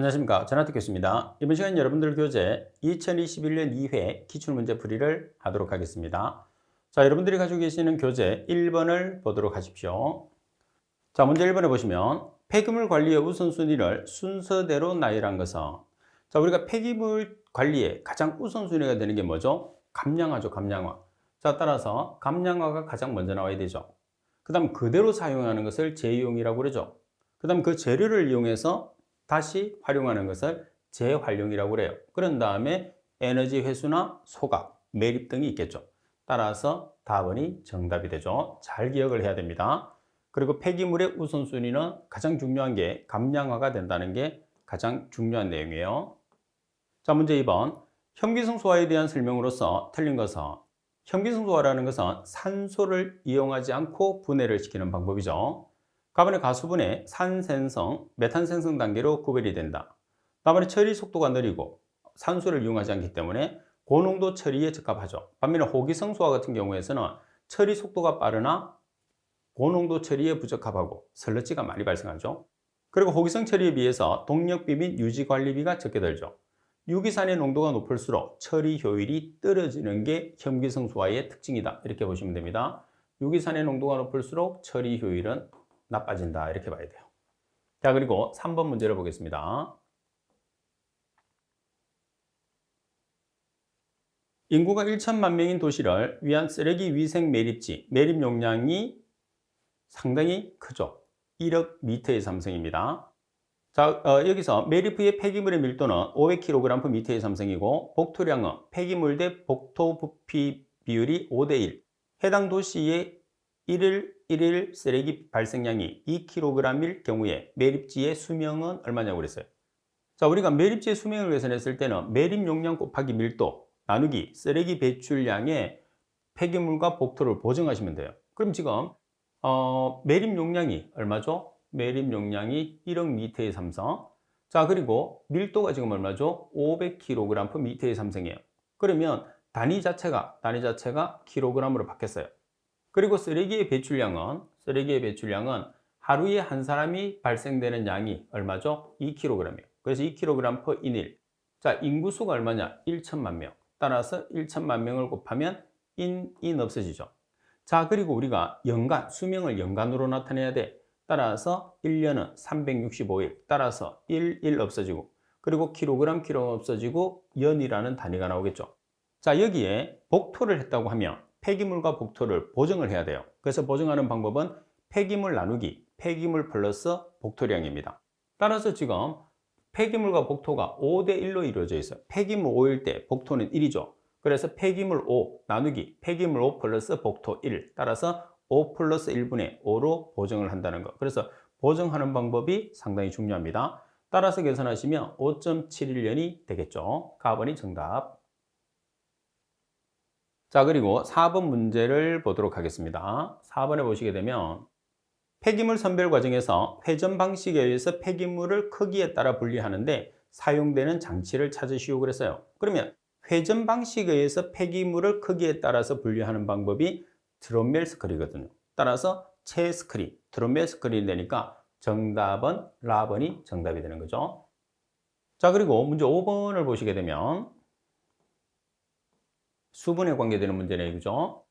안녕하십니까. 전하특 교수입니다. 이번 시간 여러분들 교재 2021년 2회 기출문제 풀이를 하도록 하겠습니다. 자, 여러분들이 가지고 계시는 교재 1번을 보도록 하십시오. 자, 문제 1번에 보시면 폐기물 관리의 우선순위를 순서대로 나열한 것은, 자, 우리가 폐기물 관리의 가장 우선순위가 되는 게 뭐죠? 감량화죠, 감량화. 자, 따라서 감량화가 가장 먼저 나와야 되죠. 그 다음 그대로 사용하는 것을 재이용이라고 그러죠. 그 다음 그 재료를 이용해서 다시 활용하는 것을 재활용이라고 그래요. 그런 다음에 에너지 회수나 소각, 매립 등이 있겠죠. 따라서 답은이 정답이 되죠. 잘 기억을 해야 됩니다. 그리고 폐기물의 우선순위는 가장 중요한 게 감량화가 된다는 게 가장 중요한 내용이에요. 자, 문제 2번. 현기성소화에 대한 설명으로서 틀린 것은, 현기성소화라는 것은 산소를 이용하지 않고 분해를 시키는 방법이죠. 가번의 가수분해 산생성, 메탄 생성 단계로 구별이 된다. 다음에 처리 속도가 느리고 산소를 이용하지 않기 때문에 고농도 처리에 적합하죠. 반면에 호기성소화 같은 경우에서는 처리 속도가 빠르나 고농도 처리에 부적합하고 설러지가 많이 발생하죠. 그리고 호기성 처리에 비해서 동력비 및 유지 관리비가 적게 들죠. 유기산의 농도가 높을수록 처리 효율이 떨어지는 게 현기성소화의 특징이다. 이렇게 보시면 됩니다. 유기산의 농도가 높을수록 처리 효율은 나빠진다. 이렇게 봐야 돼요. 자, 그리고 3번 문제를 보겠습니다. 인구가 1천만 명인 도시를 위한 쓰레기 위생 매립지, 매립 용량이 상당히 크죠. 1억 미터의 삼성입니다. 자, 여기서 매립 후의 폐기물의 밀도는 500kg/m의 삼성이고, 복토량은 폐기물 대 복토 부피 비율이 5대1. 해당 도시의 1일 쓰레기 발생량이 2kg일 경우에 매립지의 수명은 얼마냐고 그랬어요. 자, 우리가 매립지의 수명을 계산했을 때는 매립 용량 곱하기 밀도 나누기 쓰레기 배출량의 폐기물과 복토를 보정하시면 돼요. 그럼 지금 매립 용량이 얼마죠? 매립 용량이 1억 미터의 삼성. 자, 그리고 밀도가 지금 얼마죠? 500kg/m의 삼성이에요. 그러면 단위 자체가 kg으로 바뀌었어요. 그리고 쓰레기의 배출량은 하루에 한 사람이 발생되는 양이 얼마죠? 2kg이에요. 그래서 2kg per 인일. 자, 인구수가 얼마냐? 1천만 명. 따라서 1천만 명을 곱하면 인 없어지죠. 자, 그리고 우리가 수명을 연간으로 나타내야 돼. 따라서 1년은 365일. 따라서 1 없어지고, 그리고 킬로그램 없어지고 연이라는 단위가 나오겠죠. 자, 여기에 복토를 했다고 하면 폐기물과 복토를 보정을 해야 돼요. 그래서 보정하는 방법은 폐기물 나누기 폐기물 플러스 복토량입니다. 따라서 지금 폐기물과 복토가 5대1로 이루어져 있어요. 폐기물 5일 때 복토는 1이죠. 그래서 폐기물 5 나누기 폐기물 5 플러스 복토 1. 따라서 5 플러스 1분의 5로 보정을 한다는 거. 그래서 보정하는 방법이 상당히 중요합니다. 따라서 계산하시면 5.71년이 되겠죠. 가번이 정답. 자, 그리고 4번 문제를 보도록 하겠습니다. 4번에 보시게 되면 폐기물 선별 과정에서 회전 방식에 의해서 폐기물을 크기에 따라 분리하는데 사용되는 장치를 찾으시오 그랬어요. 그러면 회전 방식에 의해서 폐기물을 크기에 따라서 분리하는 방법이 드롬멜 스크리거든요. 따라서 채 스크리, 드롬멜 스크린이 되니까 정답은 라번이 정답이 되는 거죠. 자, 그리고 문제 5번을 보시게 되면 수분에 관계되는 문제네요. 그죠?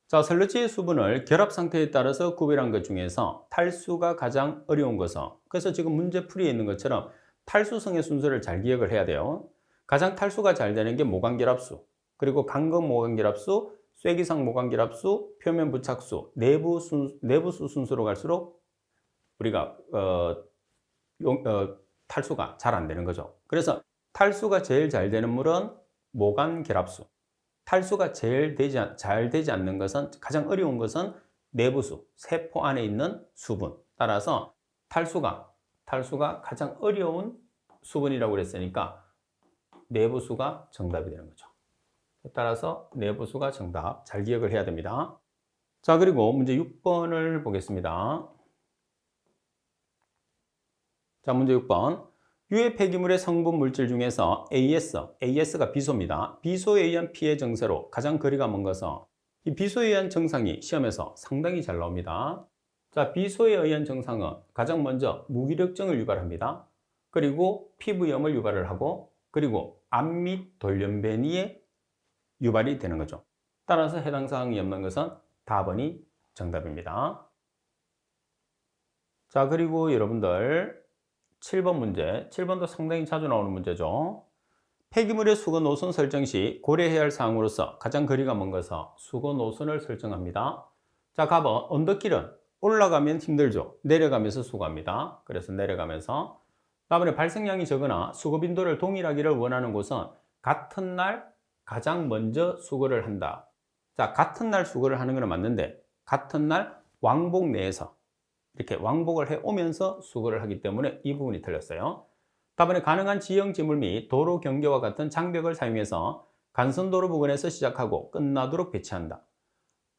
자, 설러지의 수분을 결합 상태에 따라서 구별한 것 중에서 탈수가 가장 어려운 것은, 그래서 지금 문제 풀이에 있는 것처럼 탈수성의 순서를 잘 기억을 해야 돼요. 가장 탈수가 잘 되는 게 모관결합수, 그리고 강건 모관결합수, 쇠기상 모관결합수, 표면 부착수, 내부수 순서로 갈수록 우리가 탈수가 잘 안 되는 거죠. 그래서 탈수가 제일 잘 되는 물은 모관결합수. 탈수가 제일 잘 되지 않는 것은, 가장 어려운 것은 내부수, 세포 안에 있는 수분. 따라서 탈수가 가장 어려운 수분이라고 그랬으니까 내부수가 정답이 되는 거죠. 따라서 내부수가 정답. 잘 기억을 해야 됩니다. 자, 그리고 문제 6번을 보겠습니다. 자, 문제 6번. 유해 폐기물의 성분 물질 중에서 AS가 비소입니다. 비소에 의한 피해 증세로 가장 거리가 먼 것은, 이 비소에 의한 증상이 시험에서 상당히 잘 나옵니다. 자, 비소에 의한 증상은 가장 먼저 무기력증을 유발합니다. 그리고 피부염을 유발을 하고 그리고 암 및 돌연변이에 유발이 되는 거죠. 따라서 해당 사항이 없는 것은 답번이 정답입니다. 자, 그리고 여러분들 7번 문제, 7번도 상당히 자주 나오는 문제죠. 폐기물의 수거 노선 설정 시 고려해야 할 사항으로서 가장 거리가 먼 것은 수거 노선을 설정합니다. 자, 가번 언덕길은 올라가면 힘들죠. 내려가면서 수거합니다. 그래서 내려가면서. 다음에 발생량이 적으나 수거 빈도를 동일하기를 원하는 곳은 같은 날 가장 먼저 수거를 한다. 자, 같은 날 수거를 하는 건 맞는데 같은 날 왕복 내에서 이렇게 왕복을 해오면서 수거를 하기 때문에 이 부분이 틀렸어요. 답은 가능한 지형 지물 및 도로 경계와 같은 장벽을 사용해서 간선도로 부근에서 시작하고 끝나도록 배치한다.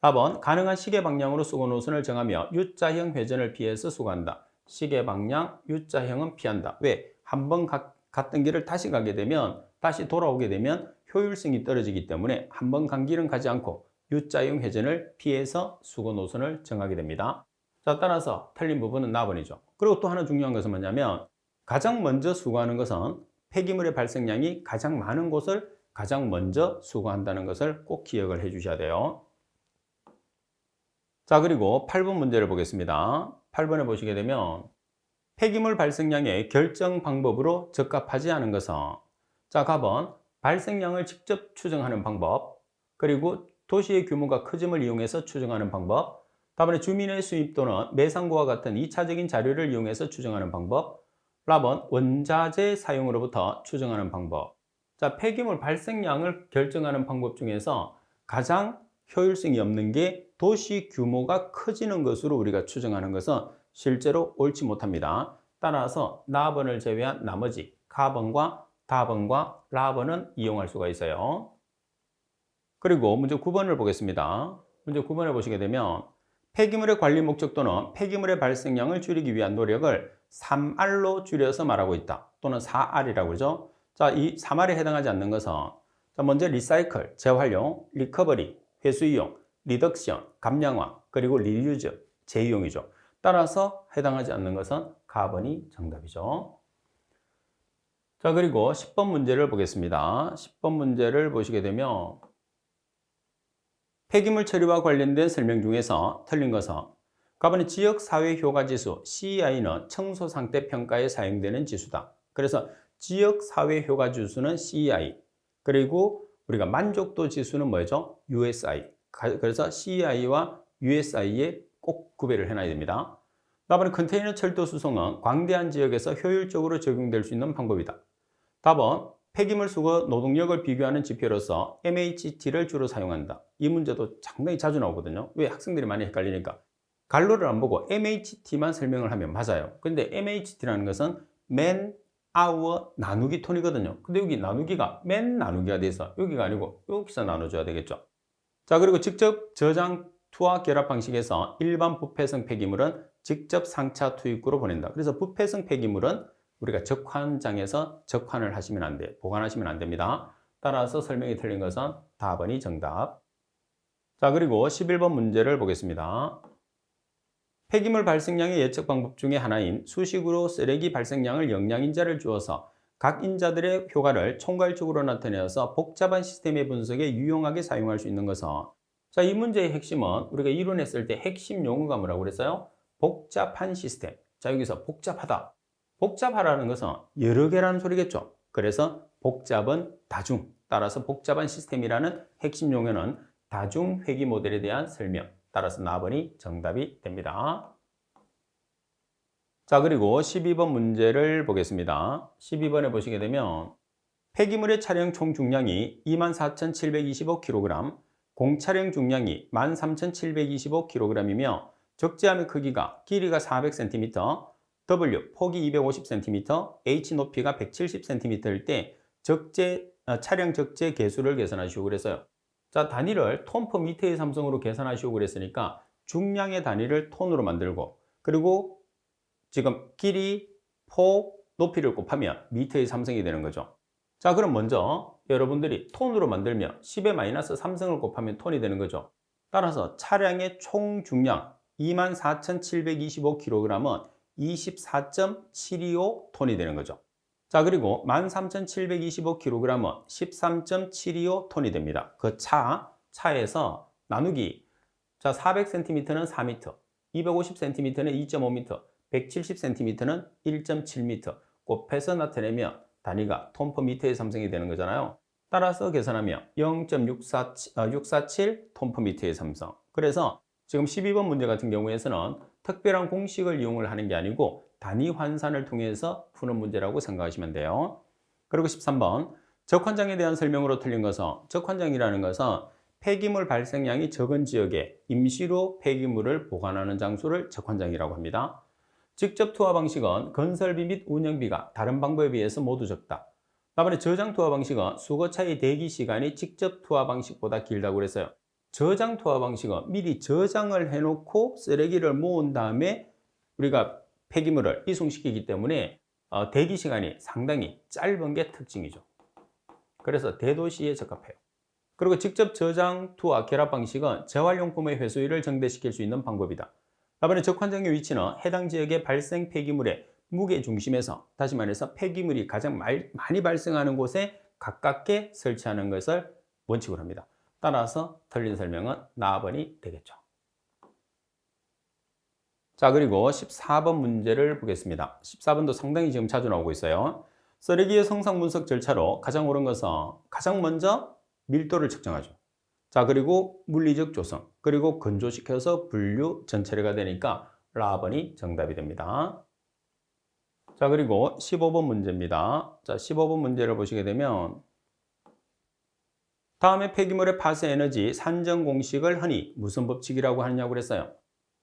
4번 가능한 시계 방향으로 수거 노선을 정하며 U자형 회전을 피해서 수거한다. 시계 방향 U자형은 피한다. 왜? 한번 갔던 길을 다시 가게 되면 다시 돌아오게 되면 효율성이 떨어지기 때문에 한번 간 길은 가지 않고 U자형 회전을 피해서 수거 노선을 정하게 됩니다. 자, 따라서 틀린 부분은 4번이죠. 그리고 또 하나 중요한 것은 뭐냐면 가장 먼저 수거하는 것은 폐기물의 발생량이 가장 많은 곳을 가장 먼저 수거한다는 것을 꼭 기억을 해 주셔야 돼요. 자, 그리고 8번 문제를 보겠습니다. 8번에 보시게 되면 폐기물 발생량의 결정 방법으로 적합하지 않은 것은 자, 가번 발생량을 직접 추정하는 방법, 그리고 도시의 규모가 커짐을 이용해서 추정하는 방법, 다음에 주민의 수입 또는 매상고와 같은 2차적인 자료를 이용해서 추정하는 방법, 라번 원자재 사용으로부터 추정하는 방법. 자, 폐기물 발생량을 결정하는 방법 중에서 가장 효율성이 없는 게 도시 규모가 커지는 것으로 우리가 추정하는 것은 실제로 옳지 못합니다. 따라서 나번을 제외한 나머지 가번과 다번과 라번은 이용할 수가 있어요. 그리고 문제 9번을 보겠습니다. 문제 9번을 보시게 되면 폐기물의 관리 목적도는 폐기물의 발생량을 줄이기 위한 노력을 3R로 줄여서 말하고 있다. 또는 4R이라고 그러죠. 자, 이 3R에 해당하지 않는 것은 자, 먼저 리사이클, 재활용, 리커버리, 회수이용, 리덕션, 감량화, 그리고 리유즈, 재이용이죠. 따라서 해당하지 않는 것은 가번이 정답이죠. 자, 그리고 10번 문제를 보겠습니다. 10번 문제를 보시게 되면 폐기물 처리와 관련된 설명 중에서 틀린 것은 가번의 지역사회효과지수 CEI는 청소 상태 평가에 사용되는 지수다. 그래서 지역사회효과지수는 CEI, 그리고 우리가 만족도 지수는 뭐죠? USI. 그래서 CEI와 USI에 꼭 구별을 해놔야 됩니다. 답은 컨테이너 철도 수송은 광대한 지역에서 효율적으로 적용될 수 있는 방법이다. 답은 폐기물 수거 노동력을 비교하는 지표로서 MHT를 주로 사용한다. 이 문제도 상당히 자주 나오거든요. 왜? 학생들이 많이 헷갈리니까. 갈로를 안 보고 MHT만 설명을 하면 맞아요. 근데 MHT라는 것은 Man, Hour 나누기 톤이거든요. 근데 여기 나누기가 Man 나누기가 돼서 여기가 아니고 여기서 나눠줘야 되겠죠. 자, 그리고 직접 저장 투하 결합 방식에서 일반 부패성 폐기물은 직접 상차 투입구로 보낸다. 그래서 부패성 폐기물은 우리가 적환장에서 적환을 하시면 안 돼. 보관하시면 안 됩니다. 따라서 설명이 틀린 것은 답번이 정답. 자, 그리고 11번 문제를 보겠습니다. 폐기물 발생량의 예측 방법 중에 하나인 수식으로 쓰레기 발생량을 영양인자를 주어서 각 인자들의 효과를 총괄적으로 나타내어서 복잡한 시스템의 분석에 유용하게 사용할 수 있는 것은 자, 이 문제의 핵심은 우리가 이론했을 때 핵심 용어가 뭐라고 그랬어요? 복잡한 시스템. 자, 여기서 복잡하다. 복잡하다는 것은 여러 개라는 소리겠죠. 그래서 복잡은 다중. 따라서 복잡한 시스템이라는 핵심 용어는 다중 회귀 모델에 대한 설명. 따라서 나번이 정답이 됩니다. 자, 그리고 12번 문제를 보겠습니다. 12번에 보시게 되면 폐기물의 차량 총 중량이 24,725kg, 공차량 중량이 13,725kg이며 적재함의 크기가 길이가 400cm, W 폭이 250cm, H 높이가 170cm일 때 차량 적재 계수를 계산하시오 그랬어요. 자, 단위를 톤/미터의 삼성으로 계산하시오 그랬으니까 중량의 단위를 톤으로 만들고 그리고 지금 길이, 폭, 높이를 곱하면 미터의 삼성이 되는 거죠. 자, 그럼 먼저 여러분들이 톤으로 만들면 10의 마이너스 3성을 곱하면 톤이 되는 거죠. 따라서 차량의 총 중량 24,725kg은 24.725톤이 되는 거죠. 자, 그리고 13,725kg은 13.725톤이 됩니다. 그 차에서 나누기. 자, 400cm는 4m, 250cm는 2.5m, 170cm는 1.7m 곱해서 나타내면 단위가 톤퍼미터의 삼성이 되는 거잖아요. 따라서 계산하면 0.647 톤퍼미터의 삼성. 그래서 지금 12번 문제 같은 경우에서는 특별한 공식을 이용을 하는 게 아니고 단위 환산을 통해서 푸는 문제라고 생각하시면 돼요. 그리고 13번 적환장에 대한 설명으로 틀린 것은, 적환장이라는 것은 폐기물 발생량이 적은 지역에 임시로 폐기물을 보관하는 장소를 적환장이라고 합니다. 직접 투하 방식은 건설비 및 운영비가 다른 방법에 비해서 모두 적다. 다음에 저장 투하 방식은 수거차의 대기 시간이 직접 투하 방식보다 길다고 그랬어요. 저장 투하 방식은 미리 저장을 해놓고 쓰레기를 모은 다음에 우리가 폐기물을 이송시키기 때문에 대기 시간이 상당히 짧은 게 특징이죠. 그래서 대도시에 적합해요. 그리고 직접 저장 투하 결합 방식은 재활용품의 회수율을 증대시킬 수 있는 방법이다. 다음에 적환장의 위치는 해당 지역의 발생 폐기물의 무게 중심에서, 다시 말해서 폐기물이 가장 많이 발생하는 곳에 가깝게 설치하는 것을 원칙으로 합니다. 따라서 틀린 설명은 나번이 되겠죠. 자, 그리고 14번 문제를 보겠습니다. 14번도 상당히 지금 자주 나오고 있어요. 쓰레기의 성상 분석 절차로 가장 옳은 것은 가장 먼저 밀도를 측정하죠. 자, 그리고 물리적 조성, 그리고 건조시켜서 분류 전체가 되니까 라번이 정답이 됩니다. 자, 그리고 15번 문제입니다. 자, 15번 문제를 보시게 되면 다음에 폐기물의 파쇄 에너지 산정 공식을 흔히 무슨 법칙이라고 하느냐고 그랬어요.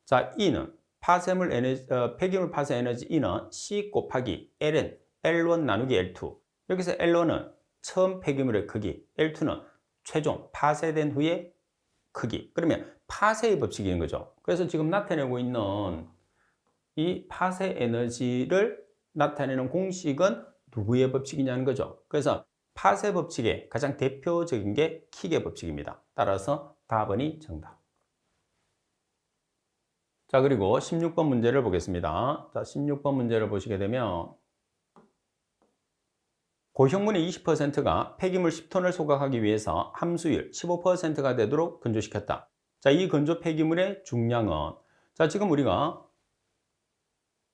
자, E는 파쇄물 에너지, 폐기물 파쇄 에너지 E는 C 곱하기 Ln, L1 나누기 L2. 여기서 L1은 처음 폐기물의 크기, L2는 최종 파쇄된 후의 크기. 그러면 파쇄의 법칙인 거죠. 그래서 지금 나타내고 있는 이 파쇄 에너지를 나타내는 공식은 누구의 법칙이냐는 거죠. 그래서 파쇄 법칙의 가장 대표적인 게 킥의 법칙입니다. 따라서 답은이 정답. 자, 그리고 16번 문제를 보겠습니다. 자, 16번 문제를 보시게 되면 고형분의 20%가 폐기물 10톤을 소각하기 위해서 함수율 15%가 되도록 건조시켰다. 자, 이 건조 폐기물의 중량은, 자, 지금 우리가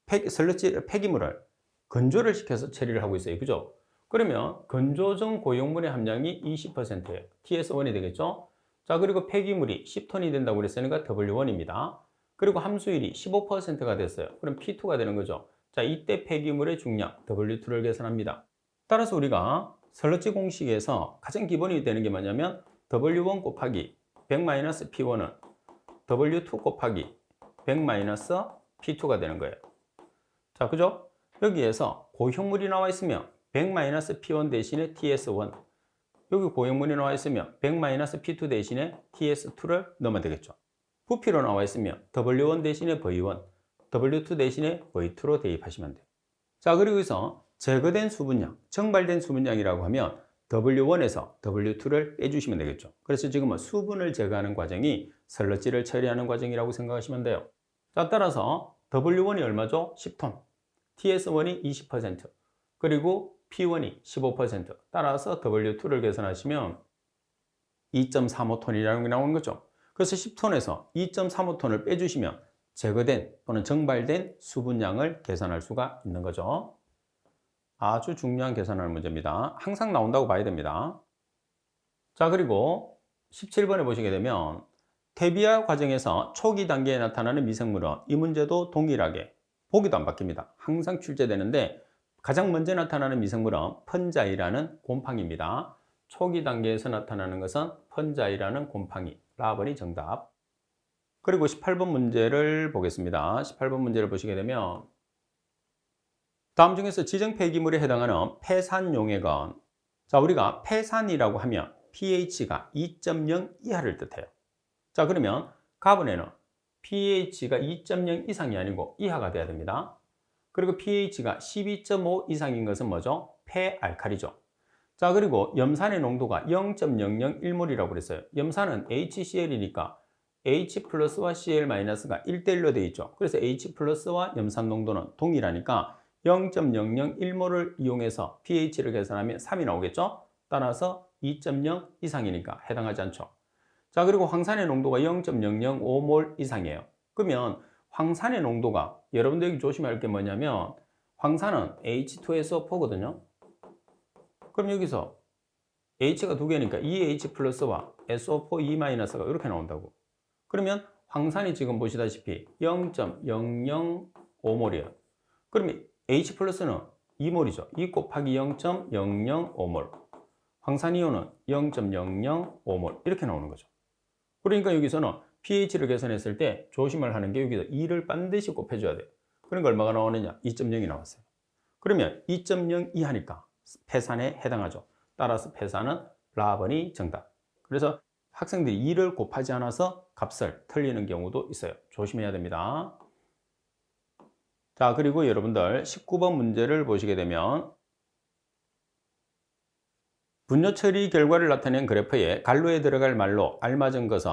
폐기물을 건조를 시켜서 처리를 하고 있어요. 그죠? 그러면 건조 전 고용물의 함량이 20%예요. TS1이 되겠죠? 자, 그리고 폐기물이 10톤이 된다고 그랬으니까 W1입니다. 그리고 함수율이 15%가 됐어요. 그럼 P2가 되는 거죠. 자, 이때 폐기물의 중량 W2를 계산합니다. 따라서 우리가 슬러지 공식에서 가장 기본이 되는 게 뭐냐면 W1 곱하기 100-P1은 W2 곱하기 100-P2가 되는 거예요. 자, 그죠? 여기에서 고형물이 나와 있으면 100-P1 대신에 TS1, 여기 고형물이 나와 있으면 100-P2 대신에 TS2를 넣으면 되겠죠. 부피로 나와 있으면 W1 대신에 V1, W2 대신에 V2로 대입하시면 돼요. 자, 그리고 여기서 제거된 수분량, 증발된 수분량이라고 하면 W1에서 W2를 빼주시면 되겠죠. 그래서 지금은 수분을 제거하는 과정이 슬러지를 처리하는 과정이라고 생각하시면 돼요. 자, 따라서 W1이 얼마죠? 10톤. TS1이 20%. 그리고 P1이 15%. 따라서 W2를 계산하시면 2.35톤이라는 게 나오는 거죠. 그래서 10톤에서 2.35톤을 빼주시면 제거된 또는 증발된 수분량을 계산할 수가 있는 거죠. 아주 중요한 계산하는 문제입니다. 항상 나온다고 봐야 됩니다. 자, 그리고 17번에 보시게 되면 퇴비화 과정에서 초기 단계에 나타나는 미생물은 이 문제도 동일하게 보기도 안 바뀝니다. 항상 출제되는데 가장 먼저 나타나는 미생물은 펀자이라는 곰팡이입니다. 초기 단계에서 나타나는 것은 펀자이라는 곰팡이. 라번이 정답. 그리고 18번 문제를 보겠습니다. 18번 문제를 보시게 되면 다음 중에서 지정 폐기물에 해당하는 폐산 용액은, 자, 우리가 폐산이라고 하면 pH가 2.0 이하를 뜻해요. 자, 그러면 가번에는 pH가 2.0 이상이 아니고 이하가 돼야 됩니다. 그리고 pH가 12.5 이상인 것은 뭐죠? 폐알칼리죠. 자, 그리고 염산의 농도가 0.001몰이라고 그랬어요. 염산은 HCl이니까 H 플러스와 Cl 마이너스가 1대1로 되어 있죠. 그래서 H 플러스와 염산 농도는 동일하니까 0.001몰을 이용해서 pH를 계산하면 3이 나오겠죠? 따라서 2.0 이상이니까 해당하지 않죠. 자, 그리고 황산의 농도가 0.005몰 이상이에요. 그러면 황산의 농도가, 여러분들 여기 조심해야 할 게 뭐냐면 황산은 H2SO4거든요. 그럼 여기서 H가 두 개니까 EH 플러스와 SO4 E-가 이렇게 나온다고. 그러면 황산이 지금 보시다시피 0.005몰이에요. 그러면 H 플러스는 2몰이죠. 2 곱하기 0.005몰. 황산이온은 0.005몰. 이렇게 나오는 거죠. 그러니까 여기서는 pH를 계산했을 때 조심을 하는 게 여기서 2를 반드시 곱해줘야 돼요. 그러니까 얼마가 나오느냐? 2.0이 나왔어요. 그러면 2.0 이하니까 폐산에 해당하죠. 따라서 폐산은 라번이 정답. 그래서 학생들이 2를 곱하지 않아서 값을 틀리는 경우도 있어요. 조심해야 됩니다. 자, 그리고 여러분들 19번 문제를 보시게 되면 분뇨 처리 결과를 나타낸 그래프에 갈로에 들어갈 말로 알맞은 것은,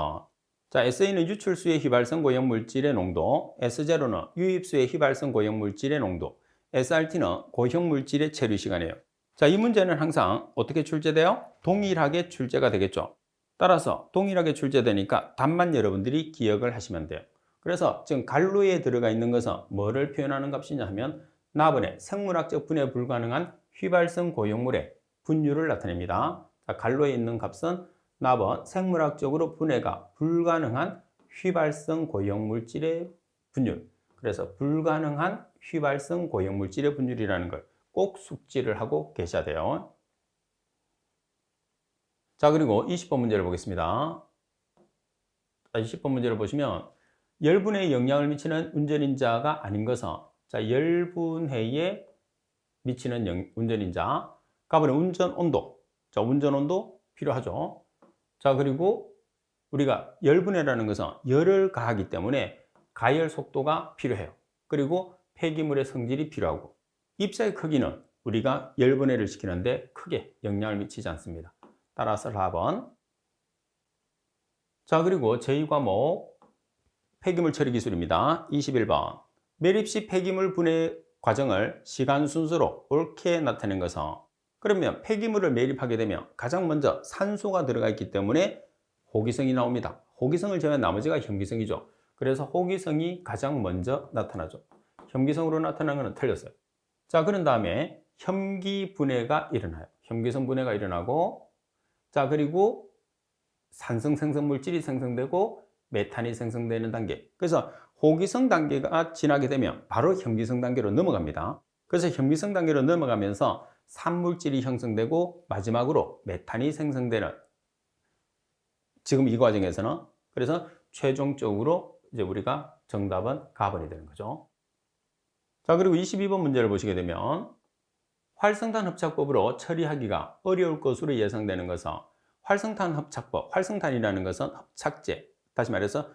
자, SA는 유출수의 휘발성 고형 물질의 농도, S0는 유입수의 휘발성 고형 물질의 농도, SRT는 고형 물질의 처리 시간이에요. 자, 이 문제는 항상 어떻게 출제돼요? 동일하게 출제가 되겠죠. 따라서 동일하게 출제되니까 답만 여러분들이 기억을 하시면 돼요. 그래서 지금 갈로에 들어가 있는 것은 뭐를 표현하는 값이냐 하면 나번의 생물학적 분해 불가능한 휘발성 고형물의 분율을 나타냅니다. 자, 갈로에 있는 값은 나번 생물학적으로 분해가 불가능한 휘발성 고형물질의 분율. 그래서 불가능한 휘발성 고형물질의 분율이라는 걸 꼭 숙지를 하고 계셔야 돼요. 자, 그리고 20번 문제를 보겠습니다. 자, 20번 문제를 보시면 열분해에 영향을 미치는 운전인자가 아닌 것은, 자, 열분해에 미치는 운전인자, 가번에 운전 온도. 자, 운전 온도 필요하죠. 자, 그리고 우리가 열분해라는 것은 열을 가하기 때문에 가열 속도가 필요해요. 그리고 폐기물의 성질이 필요하고, 입자의 크기는 우리가 열분해를 시키는데 크게 영향을 미치지 않습니다. 따라서 4번. 자, 그리고 제2과목 폐기물 처리 기술입니다. 21번. 매립 시 폐기물 분해 과정을 시간 순서로 옳게 나타낸 것은, 그러면 폐기물을 매립하게 되면 가장 먼저 산소가 들어가 있기 때문에 호기성이 나옵니다. 호기성을 제외한 나머지가 현기성이죠. 그래서 호기성이 가장 먼저 나타나죠. 현기성으로 나타나는 것은 틀렸어요. 자, 그런 다음에 혐기 분해가 일어나요. 혐기성 분해가 일어나고, 자, 그리고 산성 생성 물질이 생성되고 메탄이 생성되는 단계. 그래서 호기성 단계가 지나게 되면 바로 혐기성 단계로 넘어갑니다. 그래서 혐기성 단계로 넘어가면서 산물질이 형성되고 마지막으로 메탄이 생성되는, 지금 이 과정에서는, 그래서 최종적으로 이제 우리가 정답은 가번이 되는 거죠. 자, 그리고 22번 문제를 보시게 되면 활성탄 흡착법으로 처리하기가 어려울 것으로 예상되는 것은, 활성탄 흡착법, 활성탄이라는 것은 흡착제, 다시 말해서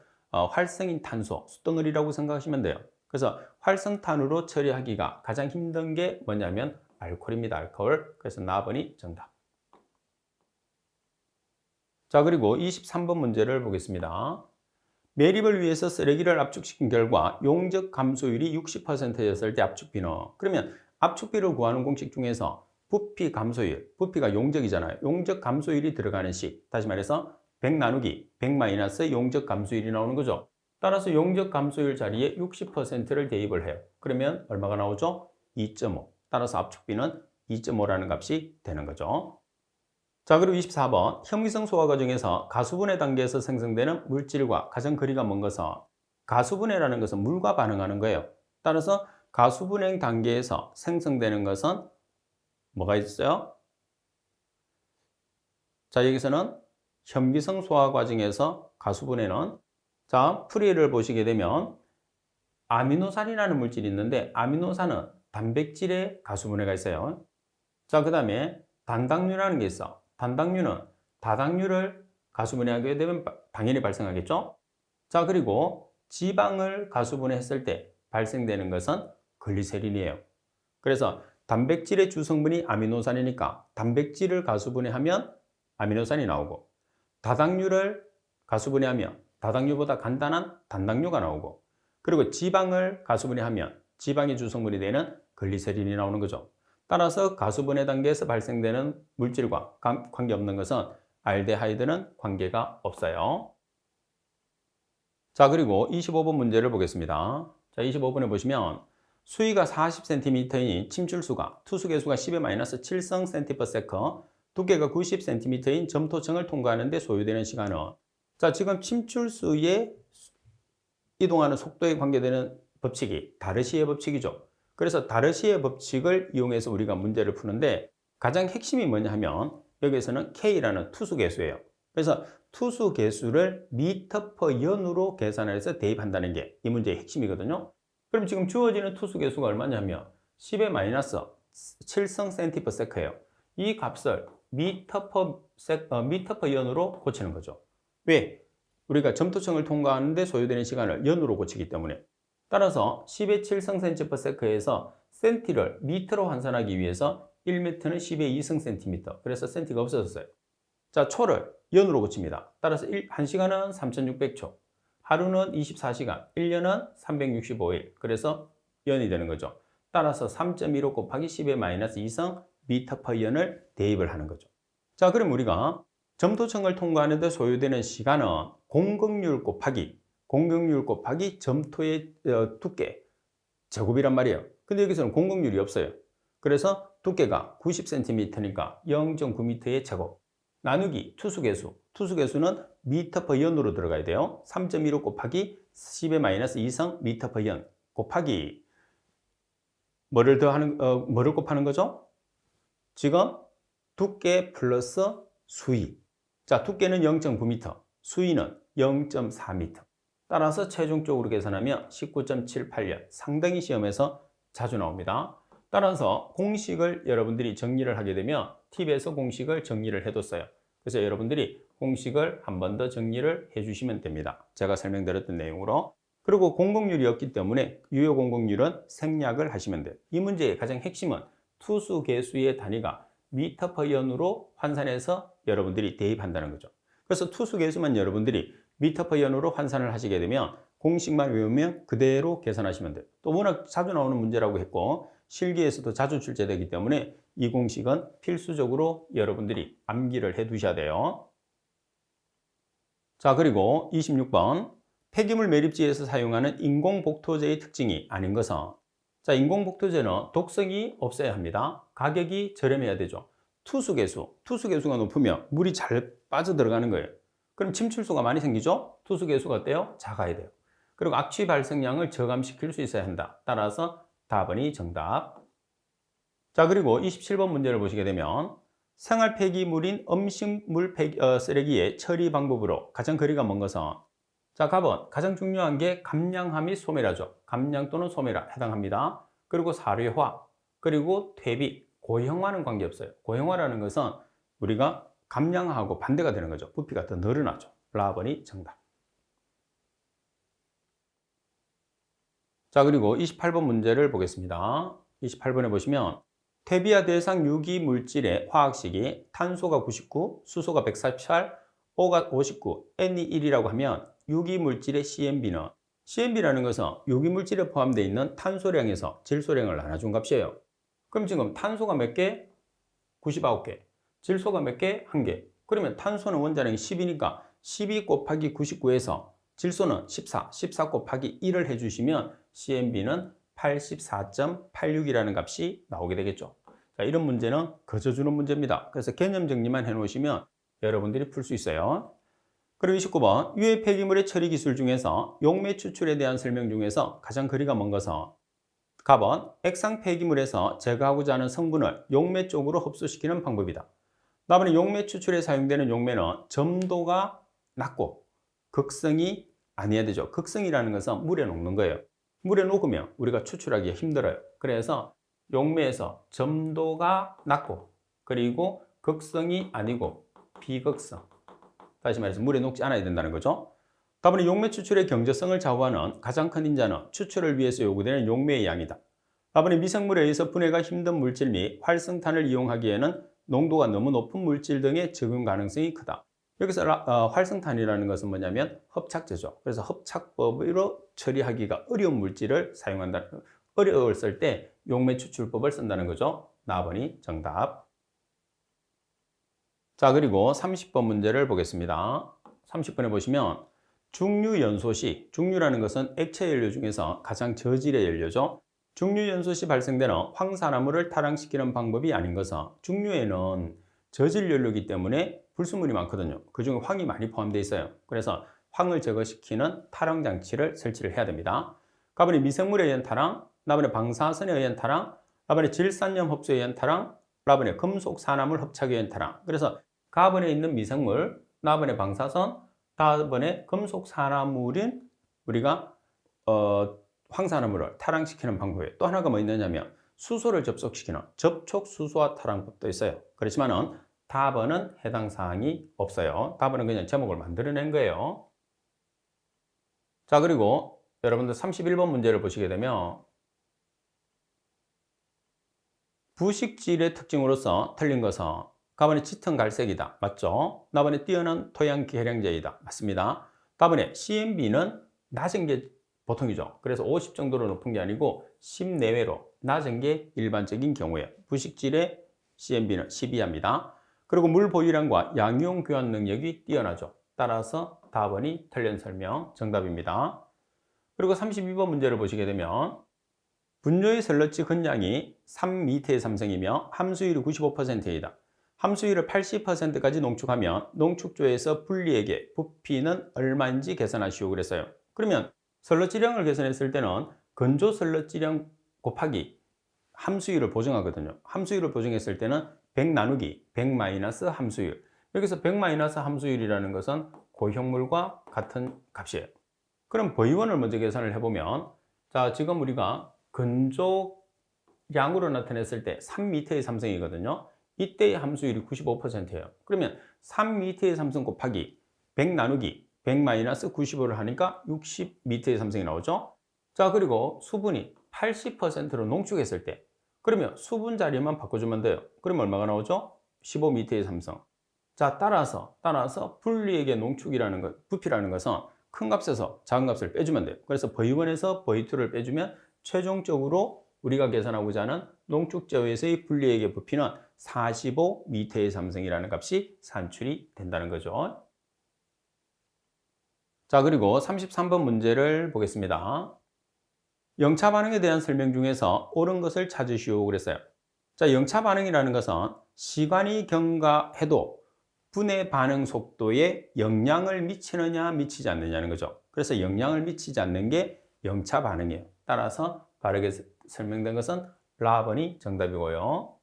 활성인 탄소, 숫덩어리라고 생각하시면 돼요. 그래서 활성탄으로 처리하기가 가장 힘든 게 뭐냐면 알코올입니다. 알코올. 그래서 4번이 정답. 자, 그리고 23번 문제를 보겠습니다. 매립을 위해서 쓰레기를 압축시킨 결과 용적 감소율이 60%였을 때 압축비는, 그러면 압축비를 구하는 공식 중에서 부피 감소율, 부피가 용적이잖아요. 용적 감소율이 들어가는 식, 다시 말해서 100 나누기 100 마이너스 용적 감소율이 나오는 거죠. 따라서 용적 감소율 자리에 60%를 대입을 해요. 그러면 얼마가 나오죠? 2.5. 따라서 압축비는 2.5라는 값이 되는 거죠. 자, 그리고 24번. 현미성 소화 과정에서 가수분해 단계에서 생성되는 물질과 가장 거리가 먼 것은, 가수분해라는 것은 물과 반응하는 거예요. 따라서 가수분해 단계에서 생성되는 것은 뭐가 있어요? 자, 여기서는 현미성 소화 과정에서 가수분해는, 자, 풀이를 보시게 되면 아미노산이라는 물질이 있는데 아미노산은 단백질의 가수분해가 있어요. 자, 그 다음에 단당류라는 게 있어. 단당류는 다당류를 가수분해하게 되면 당연히 발생하겠죠. 자, 그리고 지방을 가수분해했을 때 발생되는 것은 글리세린이에요. 그래서 단백질의 주성분이 아미노산이니까 단백질을 가수분해하면 아미노산이 나오고, 다당류를 가수분해하면 다당류보다 간단한 단당류가 나오고, 그리고 지방을 가수분해하면 지방의 주성분이 되는 글리세린이 나오는 거죠. 따라서 가수분해 단계에서 발생되는 물질과 관계없는 것은 알데하이드는 관계가 없어요. 자, 그리고 25번 문제를 보겠습니다. 자, 25번에 보시면 수위가 40cm인 침출수가 투수계수가 10-7성 cm/s, 두께가 90cm인 점토층을 통과하는 데 소요되는 시간은, 자, 지금 침출수에 이동하는 속도에 관계되는 법칙이 다르시의 법칙이죠. 그래서 다르시의 법칙을 이용해서 우리가 문제를 푸는데 가장 핵심이 뭐냐 하면 여기에서는 K라는 투수계수예요. 그래서 투수계수를 미터/연으로 계산해서 대입한다는 게 이 문제의 핵심이거든요. 그럼 지금 주어지는 투수계수가 얼마냐면 10-7성 cm/s예요. 이 값을 미터/연으로 고치는 거죠. 왜? 우리가 점토층을 통과하는데 소요되는 시간을 연으로 고치기 때문에. 따라서 10의 7성 cm/s에서 센티를 미터로 환산하기 위해서 1m는 10의 2성 cm. 그래서 센티가 없어졌어요. 자, 초를 연으로 고칩니다. 따라서 1시간은 3600초, 하루는 24시간, 1년은 365일. 그래서 연이 되는 거죠. 따라서 3.15 곱하기 10-2성 미터/연을 대입을 하는 거죠. 자, 그럼 우리가 점토층을 통과하는 데 소요되는 시간은 공극률 곱하기 점토의 두께 제곱이란 말이에요. 근데 여기서는 공극률이 없어요. 그래서 두께가 90cm니까 0.9m의 제곱 나누기 투수계수는 미터/연으로 들어가야 돼요. 3.15 곱하기 10-2성 미터/연 곱하기 뭐를 곱하는 거죠? 지금 두께 플러스 수위. 자, 두께는 0.9m, 수위는 0.4m. 따라서 최종적으로 계산하면 19.78년. 상당히 시험에서 자주 나옵니다. 따라서 공식을 여러분들이 정리를 하게 되면 팁에서 공식을 정리를 해뒀어요. 그래서 여러분들이 공식을 한 번 더 정리를 해주시면 됩니다. 제가 설명드렸던 내용으로. 그리고 공극률이 없기 때문에 유효 공극률은 생략을 하시면 돼요. 이 문제의 가장 핵심은 투수계수의 단위가 미터/연으로 환산해서 여러분들이 대입한다는 거죠. 그래서 투수계수만 여러분들이 미터/연으로 환산을 하시게 되면 공식만 외우면 그대로 계산하시면 돼요. 또 워낙 자주 나오는 문제라고 했고 실기에서도 자주 출제되기 때문에 이 공식은 필수적으로 여러분들이 암기를 해 두셔야 돼요. 자, 그리고 26번 폐기물 매립지에서 사용하는 인공복토제의 특징이 아닌 것은, 자, 인공복토제는 독성이 없어야 합니다. 가격이 저렴해야 되죠. 투수계수가 높으면 물이 잘 빠져들어가는 거예요. 그럼 침출수가 많이 생기죠? 투수계수가 어때요? 작아야 돼요. 그리고 악취 발생량을 저감시킬 수 있어야 한다. 따라서 답은이 정답. 자, 그리고 27번 문제를 보시게 되면 생활 폐기물인 음식물 쓰레기의 처리 방법으로 가장 거리가 먼 것은, 자, 답은 가장 중요한 게 감량화 및 소멸화죠. 감량 또는 소멸화 해당합니다. 그리고 사료화, 그리고 퇴비, 고형화는 관계없어요. 고형화라는 것은 우리가 감량하고 반대가 되는 거죠. 부피가 더 늘어나죠. 라번이 정답. 자, 그리고 28번 문제를 보겠습니다. 28번에 보시면 퇴비화 대상 유기 물질의 화학식이 탄소가 99, 수소가 148, O가 59, N이 1이라고 하면 유기 물질의 CMB라는 것은 유기 물질에 포함되어 있는 탄소량에서 질소량을 나눠준 값이에요. 그럼 지금 탄소가 몇 개? 99개. 질소가 몇 개? 1개. 그러면 탄소는 원자량이 10이니까 12 곱하기 99에서 질소는 14 곱하기 1을 해주시면 CMB는 84.86이라는 값이 나오게 되겠죠. 자, 이런 문제는 거저주는 문제입니다. 그래서 개념 정리만 해놓으시면 여러분들이 풀 수 있어요. 그리고 29번 유해 폐기물의 처리 기술 중에서 용매 추출에 대한 설명 중에서 가장 거리가 먼 것은, 답은 액상 폐기물에서 제거하고자 하는 성분을 용매 쪽으로 흡수시키는 방법이다. 답은 용매 추출에 사용되는 용매는 점도가 낮고 극성이 아니어야 되죠. 극성이라는 것은 물에 녹는 거예요. 물에 녹으면 우리가 추출하기가 힘들어요. 그래서 용매에서 점도가 낮고 그리고 극성이 아니고 비극성, 다시 말해서 물에 녹지 않아야 된다는 거죠. 답은 용매 추출의 경제성을 좌우하는 가장 큰 인자는 추출을 위해서 요구되는 용매의 양이다. 답은 미생물에 의해서 분해가 힘든 물질 및 활성탄을 이용하기에는 농도가 너무 높은 물질 등의 적용 가능성이 크다. 여기서 활성탄이라는 것은 뭐냐면 hợp착제죠. 그래서 hợp 착법으로 처리하기가 어려운 물질을 사용한다. 어려웠을 때 용매 추출법을 쓴다는 거죠. 4번이 정답. 자, 그리고 30번 문제를 보겠습니다. 30번에 보시면 중류연소시, 중류라는 것은 액체 연료 중에서 가장 저질의 연료죠. 중류연소시 발생되는 황산화물을 타락시키는 방법이 아닌 것은 중류에는 저질 연료이기 때문에 불순물이 많거든요. 그중에 황이 많이 포함되어 있어요. 그래서 황을 제거시키는 타랑 장치를 설치를 해야 됩니다. 가번에 미생물에 의한 타랑, 나번에 방사선에 의한 타랑, 나번에 질산염 흡수에 의한 타랑, 나번에 금속 산화물 흡착에 의한 타랑. 그래서 가번에 있는 미생물, 나번에 방사선, 다번에 금속 산화물인 우리가 황산화물을 타랑시키는 방법이에요. 또 하나가 뭐 있느냐면 수소를 접촉시키는 접촉 수소화 타랑법도 있어요. 그렇지만은 답번은 해당 사항이 없어요. 답번은 그냥 제목을 만들어낸 거예요. 자, 그리고 여러분들 31번 문제를 보시게 되면 부식질의 특징으로서 틀린 것은 가번에 짙은 갈색이다. 맞죠? 나번에 뛰어난 토양 계량제이다. 맞습니다. 다번에 CMB는 낮은 게 보통이죠. 그래서 50 정도로 높은 게 아니고 10 내외로 낮은 게 일반적인 경우에 부식질의 CMB는 10 이하입니다. 그리고 물 보유량과 양이온 교환 능력이 뛰어나죠. 따라서 답번이 틀린 설명 정답입니다. 그리고 32번 문제를 보시게 되면 분뇨의 슬러지 근량이 3m의 삼성이며 함수율이 95%이다. 함수율을 80%까지 농축하면 농축조에서 분리액의 부피는 얼마인지 계산하시오 그랬어요. 그러면 슬러지량을 계산했을 때는 건조 슬러지량 곱하기 함수율을 보정하거든요. 함수율을 보정했을 때는 100 나누기 100 마이너스 함수율. 여기서 100 마이너스 함수율이라는 것은 고형물과 같은 값이에요. 그럼 보이원을 먼저 계산을 해보면, 자, 지금 우리가 건조량으로 나타냈을 때 3m의 삼성이거든요. 이때의 함수율이 95%예요. 그러면 3m의 삼성 곱하기 100 나누기 100 마이너스 95를 하니까 60m의 삼성이 나오죠. 자, 그리고 수분이 80%로 농축했을 때, 그러면 수분 자리만 바꿔주면 돼요. 그러면 얼마가 나오죠? 15m의 삼성. 자, 따라서 분리액의 농축이라는 것, 부피라는 것은 큰 값에서 작은 값을 빼주면 돼요. 그래서 V1에서 V2를 빼주면 최종적으로 우리가 계산하고자 하는 농축제에서의 분리액의 부피는 45m의 삼성이라는 값이 산출이 된다는 거죠. 자, 그리고 33번 문제를 보겠습니다. 영차 반응에 대한 설명 중에서 옳은 것을 찾으시오 그랬어요. 자, 영차 반응이라는 것은 시간이 경과해도 분해 반응 속도에 영향을 미치느냐 미치지 않느냐는 거죠. 그래서 영향을 미치지 않는 게 영차 반응이에요. 따라서 바르게 설명된 것은 라번이 정답이고요.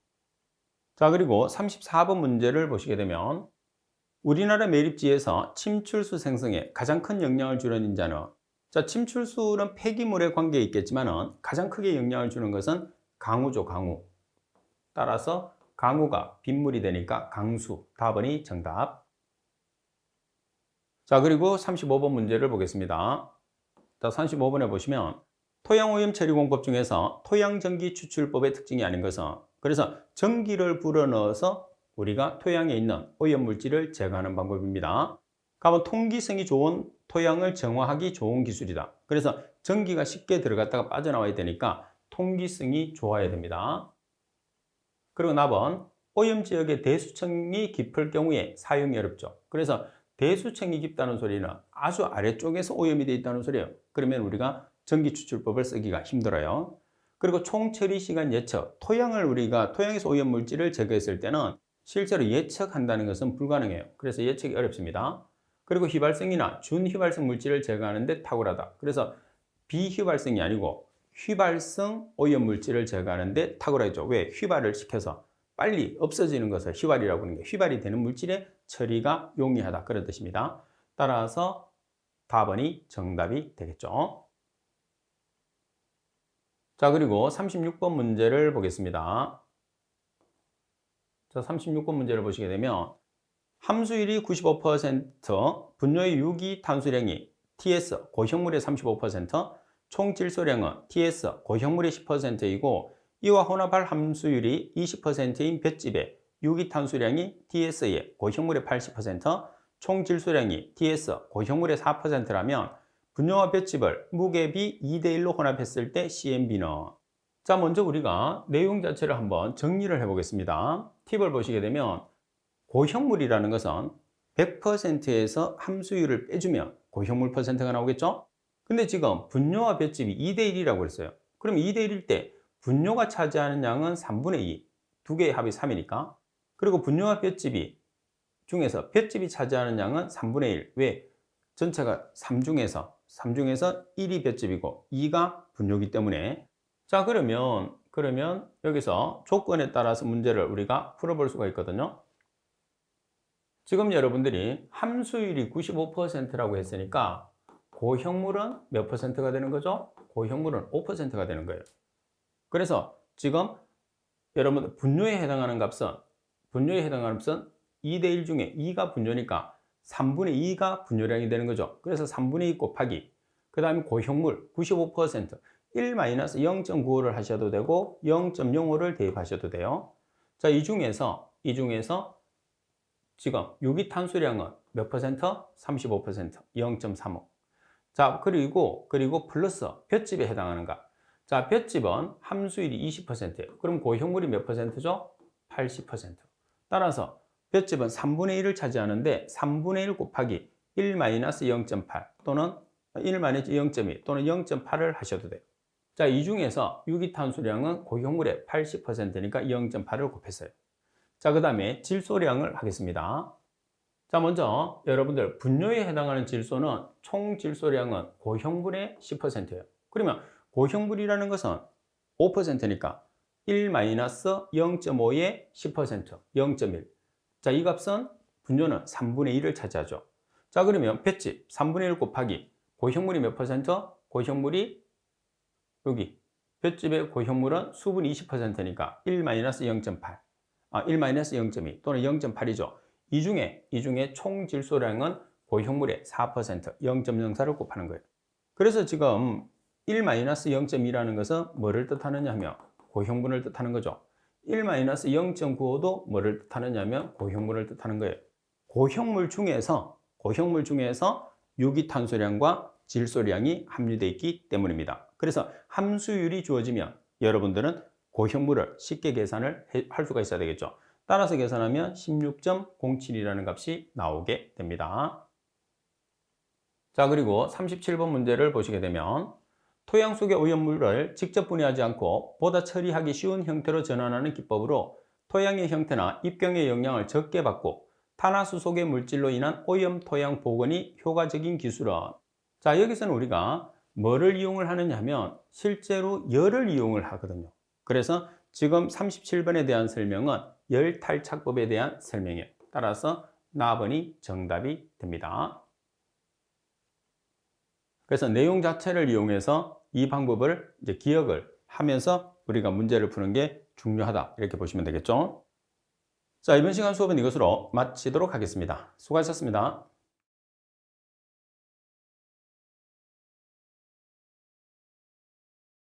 자, 그리고 34번 문제를 보시게 되면 우리나라 매립지에서 침출수 생성에 가장 큰 영향을 주는 인자는, 자, 침출수는 폐기물에 관계에 있겠지만 가장 크게 영향을 주는 것은 강우죠, 강우. 따라서 강우가 빗물이 되니까 강수, 답번이 정답. 자, 그리고 35번 문제를 보겠습니다. 자, 35번에 보시면 토양오염 처리공법 중에서 토양전기 추출법의 특징이 아닌 것은, 그래서 전기를 불어넣어서 우리가 토양에 있는 오염물질을 제거하는 방법입니다. 가면 통기성이 좋은 토양을 정화하기 좋은 기술이다. 그래서 전기가 쉽게 들어갔다가 빠져나와야 되니까 통기성이 좋아야 됩니다. 그리고 나번 오염지역의 대수층이 깊을 경우에 사용이 어렵죠. 그래서 대수층이 깊다는 소리는 아주 아래쪽에서 오염이 되어 있다는 소리예요. 그러면 우리가 전기 추출법을 쓰기가 힘들어요. 그리고 총처리 시간 예측, 토양에서 오염 물질을 제거했을 때는 실제로 예측한다는 것은 불가능해요. 그래서 예측이 어렵습니다. 그리고 휘발성이나 준휘발성 물질을 제거하는데 탁월하다. 그래서 비휘발성이 아니고 휘발성 오염 물질을 제거하는데 탁월하죠. 왜? 휘발을 시켜서 빨리 없어지는 것을 휘발이라고 하는 게, 휘발이 되는 물질의 처리가 용이하다, 그런 뜻입니다. 따라서 답번이 정답이 되겠죠. 자, 그리고 36번 문제를 보겠습니다. 자, 36번 문제를 보시게 되면 함수율이 95%, 분뇨의 유기 탄수량이 TS, 고형물의 35%, 총 질소량은 TS, 고형물의 10%이고 이와 혼합할 함수율이 20%인 볏짚의 유기 탄수량이 TS의 고형물의 80%, 총 질소량이 TS, 고형물의 4%라면 분뇨와 볏짚을 무게비 2대1로 혼합했을 때 CMB는, 자, 먼저 우리가 내용 자체를 한번 정리를 해 보겠습니다. 팁을 보시게 되면 고형물이라는 것은 100%에서 함수율을 빼주면 고형물 퍼센트가 나오겠죠? 근데 지금 분뇨와 볏집이 2대1이라고 그랬어요. 그럼 2대1일 때 분뇨가 차지하는 양은 3분의 2, 두 개의 합이 3이니까. 그리고 분뇨와 볏집이 중에서 볏집이 차지하는 양은 3분의 1. 왜? 전체가 3 중에서 1이 볏집이고 2가 분뇨기 때문에. 자, 그러면 여기서 조건에 따라서 문제를 우리가 풀어볼 수가 있거든요. 지금 여러분들이 함수율이 95%라고 했으니까 고형물은 몇 퍼센트가 되는 거죠? 고형물은 5%가 되는 거예요. 그래서 지금 여러분 분뇨에 해당하는 값은 2대1 중에 2가 분뇨니까 3분의 2가 분뇨량이 되는 거죠. 그래서 3분의 2 곱하기 그 다음에 고형물 95% 1-0.95를 하셔도 되고 0.05를 대입하셔도 돼요. 자, 이 중에서 지금 유기탄수량은 몇 퍼센트? 35%, 0.35. 자, 그리고 플러스 볏집에 해당하는가? 자, 볏집은 함수율이 20%예요. 그럼 고형물이 몇 퍼센트죠? 80%. 따라서 볏집은 3분의 1을 차지하는데 3분의 1 곱하기 1-0.8 또는 1-0.2 또는 0.8을 하셔도 돼요. 자, 이 중에서 유기탄수량은 고형물의 80%니까 0.8을 곱했어요. 자, 그 다음에 질소량을 하겠습니다. 자, 먼저 여러분들 분뇨에 해당하는 질소는 총 질소량은 고형물의 10%예요. 그러면 고형물이라는 것은 5%니까 1-0.5의 10%, 0.1. 자, 이 값은 분뇨는 3분의 1을 차지하죠. 자, 그러면 볏집 3분의 1 곱하기 고형물이 몇 퍼센트? 고형물이 여기 볏집의 고형물은 수분이 20%니까 1-0.8. 1-0.2 또는 0.8이죠. 이 중에 총 질소량은 고형물의 4%, 0.04를 곱하는 거예요. 그래서 지금 1-0.2라는 것은 뭐를 뜻하느냐 하면 고형물을 뜻하는 거죠. 1-0.95도 뭐를 뜻하느냐 하면 고형물을 뜻하는 거예요. 고형물 중에서 유기탄소량과 질소량이 함유되어 있기 때문입니다. 그래서 함수율이 주어지면 여러분들은 고형물을 쉽게 계산을 할 수가 있어야 되겠죠. 따라서 계산하면 16.07이라는 값이 나오게 됩니다. 자, 그리고 37번 문제를 보시게 되면 토양 속의 오염물을 직접 분해하지 않고 보다 처리하기 쉬운 형태로 전환하는 기법으로 토양의 형태나 입경의 영향을 적게 받고 탄화수 속의 물질로 인한 오염 토양 복원이 효과적인 기술은. 자, 여기서는 우리가 뭐를 이용을 하느냐 하면 실제로 열을 이용을 하거든요. 그래서 지금 37번에 대한 설명은 열 탈착법에 대한 설명이에요. 따라서 나번이 정답이 됩니다. 그래서 내용 자체를 이용해서 이 방법을 이제 기억을 하면서 우리가 문제를 푸는 게 중요하다. 이렇게 보시면 되겠죠. 자, 이번 시간 수업은 이것으로 마치도록 하겠습니다. 수고하셨습니다.